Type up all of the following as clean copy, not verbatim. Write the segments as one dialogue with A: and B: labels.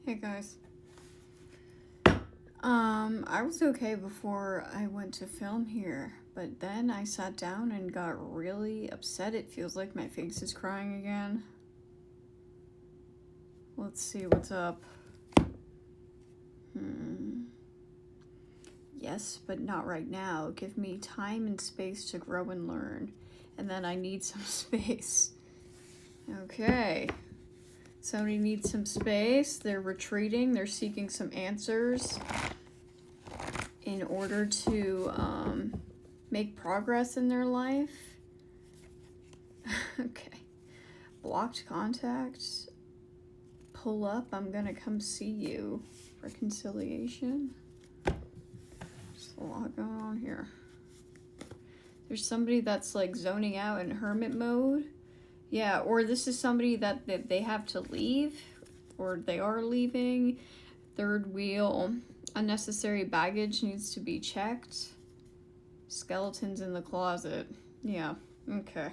A: Hey guys. I was okay before I went to film here, but then I sat down and got really upset. It feels like my face is crying again. Let's see what's up. Yes, but not right now. Give me time and space to grow and learn. And then I need some space. Okay. Somebody needs some space. They're retreating. They're seeking some answers in order to make progress in their life. Okay. Blocked contacts. Pull up. I'm gonna come see you. Reconciliation. There's a lot going on here. There's somebody that's like zoning out in hermit mode. Yeah, or this is somebody that they have to leave, or they are leaving. Third wheel, unnecessary baggage needs to be checked. Skeletons in the closet. Yeah, okay.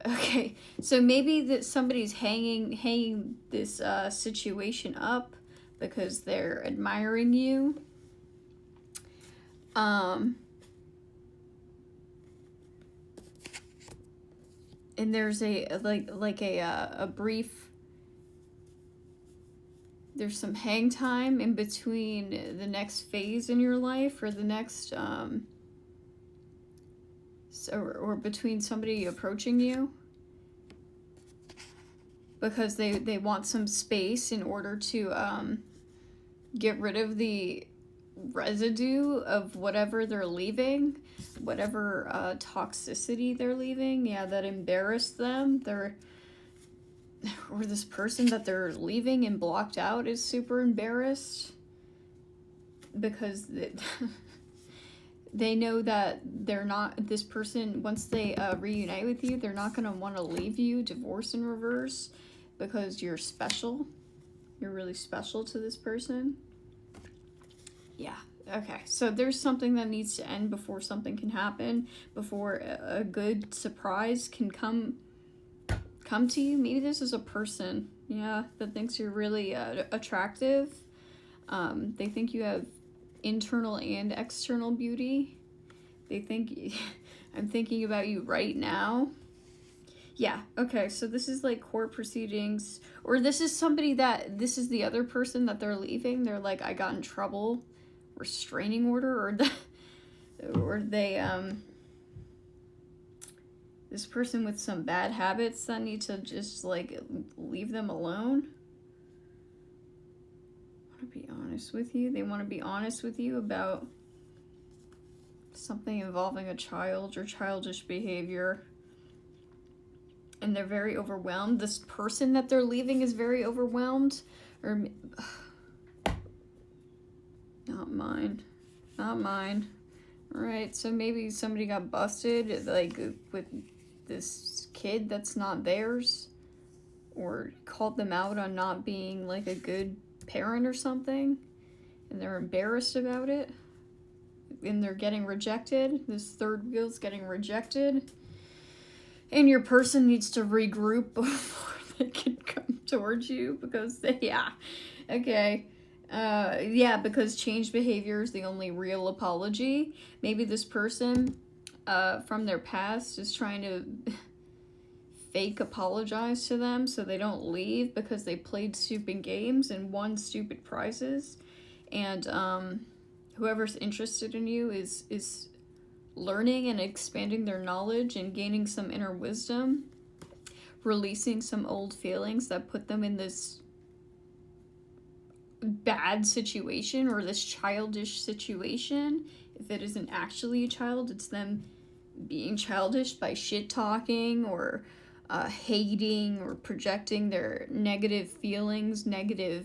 A: Okay, so maybe that somebody's hanging this situation up because they're admiring you. And there's a brief, there's some hang time in between the next phase in your life, or the next or between somebody approaching you, because they want some space in order to get rid of the residue of whatever they're leaving, whatever toxicity they're leaving, that embarrassed them. Or this person that they're leaving and blocked out is super embarrassed because they know that they're not, this person, once they reunite with you, they're not going to want to leave you. Divorce in reverse, because you're special. You're really special to this person. Yeah, okay. So there's something that needs to end before something can happen, before a good surprise can come to you. Maybe this is a person, that thinks you're really attractive. They think you have internal and external beauty. They think I'm thinking about you right now. Yeah, okay, so this is like court proceedings, or this is somebody this is the other person that they're leaving. They're like, I got in trouble, restraining order, or they this person with some bad habits that need to just like leave them alone. I want to be honest with you. They want to be honest with you about something involving a child or childish behavior. And they're very overwhelmed. This person that they're leaving is very overwhelmed. Or not mine. Alright, so maybe somebody got busted, like, with this kid that's not theirs. Or called them out on not being, like, a good parent or something. And they're embarrassed about it. And they're getting rejected. This third wheel's getting rejected. And your person needs to regroup before they can come towards you, because because change behavior is the only real apology. Maybe this person from their past is trying to fake apologize to them so they don't leave, because they played stupid games and won stupid prizes. And whoever's interested in you is learning and expanding their knowledge and gaining some inner wisdom, releasing some old feelings that put them in this bad situation, or this childish situation. If it isn't actually a child, it's them being childish by shit talking or hating or projecting their negative feelings. There's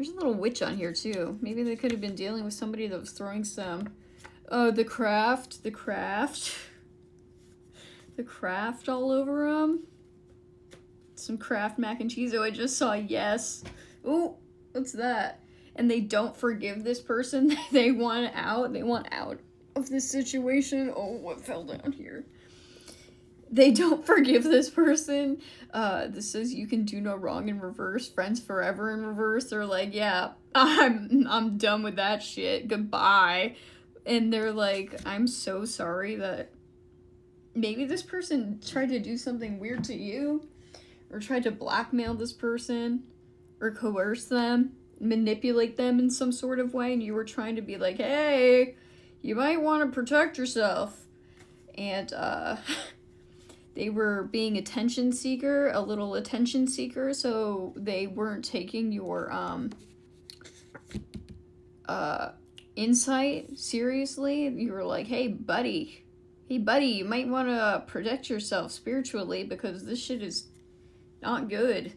A: a little witch on here too. Maybe they could have been dealing with somebody that was throwing some the craft all over them. Some Kraft mac and cheese. Oh, I just saw yes. Ooh, what's that? And they don't forgive this person. They want out. They want out of this situation. Oh, what fell down here? They don't forgive this person. This says you can do no wrong in reverse, friends forever in reverse. They're like, yeah, I'm done with that shit. Goodbye. And they're like, I'm so sorry that maybe this person tried to do something weird to you, or tried to blackmail this person, or coerce them, manipulate them in some sort of way, and you were trying to be like, hey, you might want to protect yourself. And they were being a little attention seeker, so they weren't taking your insight seriously. You were like, hey buddy, you might want to protect yourself spiritually because this shit is not good.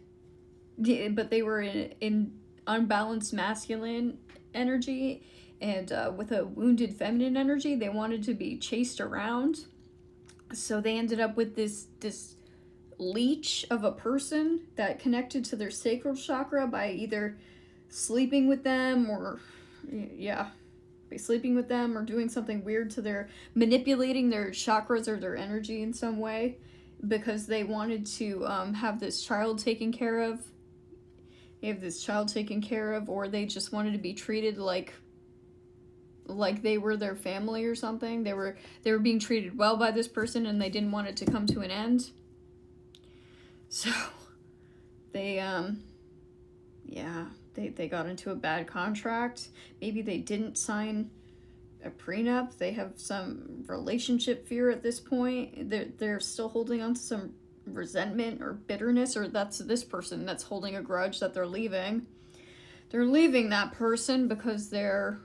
A: But they were in unbalanced masculine energy, and with a wounded feminine energy. They wanted to be chased around, so they ended up with this leech of a person that connected to their sacral chakra by either sleeping with them or by sleeping with them or doing something weird to their, manipulating their chakras or their energy in some way, because they wanted to have this child taken care of. Or they just wanted to be treated like they were their family or something. They were being treated well by this person, and they didn't want it to come to an end. So they they got into a bad contract. Maybe they didn't sign a prenup. They have some relationship fear at this point. They're still holding on to some resentment or bitterness, or that's this person that's holding a grudge that they're leaving. They're leaving that person because they're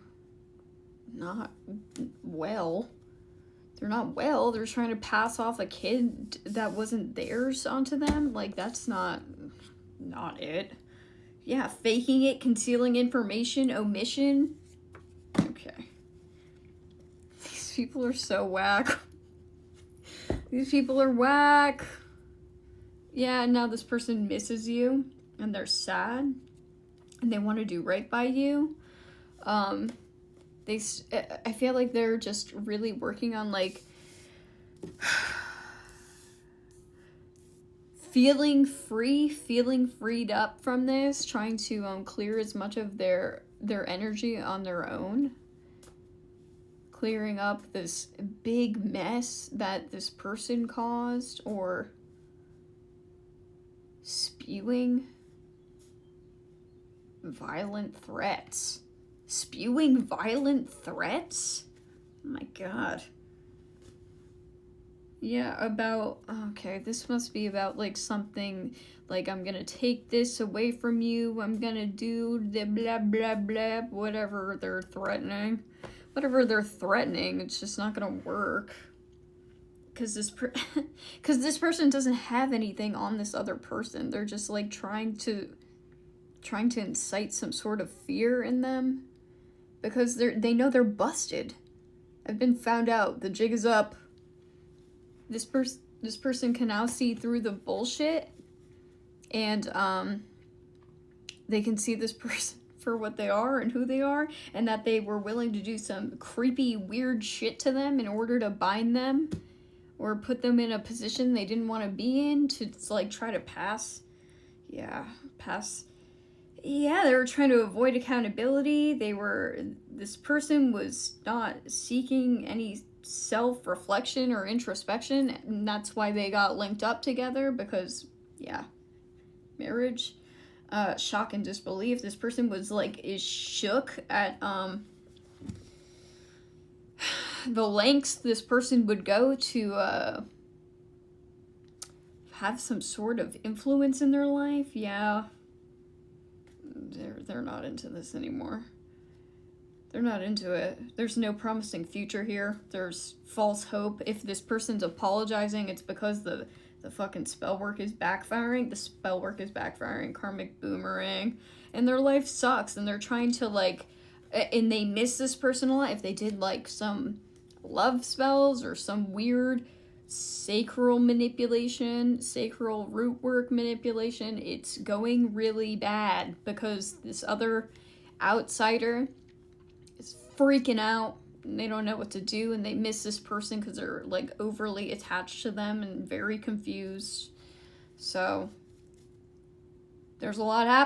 A: not well. They're not well. They're trying to pass off a kid that wasn't theirs onto them. Like, that's not it. Yeah, faking it, concealing information, omission. Okay. These people are so whack. These people are whack. Yeah, and now this person misses you, and they're sad, and they want to do right by you. I feel like they're just really working on, like, feeling freed up from this, trying to clear as much of their energy on their own, clearing up this big mess that this person caused, or spewing violent threats. Oh my god. Yeah, okay, this must be about, like, something, like, I'm gonna take this away from you, I'm gonna do the blah blah blah, whatever they're threatening. It's just not gonna work. Because this person doesn't have anything on this other person. They're just, like, trying to incite some sort of fear in them, because they know they're busted. I've been found out. The jig is up. This person can now see through the bullshit, and they can see this person for what they are and who they are, and that they were willing to do some creepy, weird shit to them in order to bind them or put them in a position they didn't want to be in, to, like, try to pass. Yeah, they were trying to avoid accountability. This person was not seeking any self-reflection or introspection, and that's why they got linked up together, because, yeah, marriage. Shock and disbelief. This person was, like, is shook at, the lengths this person would go to, have some sort of influence in their life. Yeah. They're not into this anymore. They're not into it. There's no promising future here. There's false hope. If this person's apologizing, it's because the fucking spell work is backfiring. The spell work is backfiring. Karmic boomerang. And their life sucks, and they're trying to, like, and they miss this person a lot. If they did, like, some love spells or some weird sacral manipulation, sacral root work manipulation, it's going really bad, because this other outsider is freaking out. they don't know what to do, and they miss this person because they're like overly attached to them and very confused. So there's a lot happening.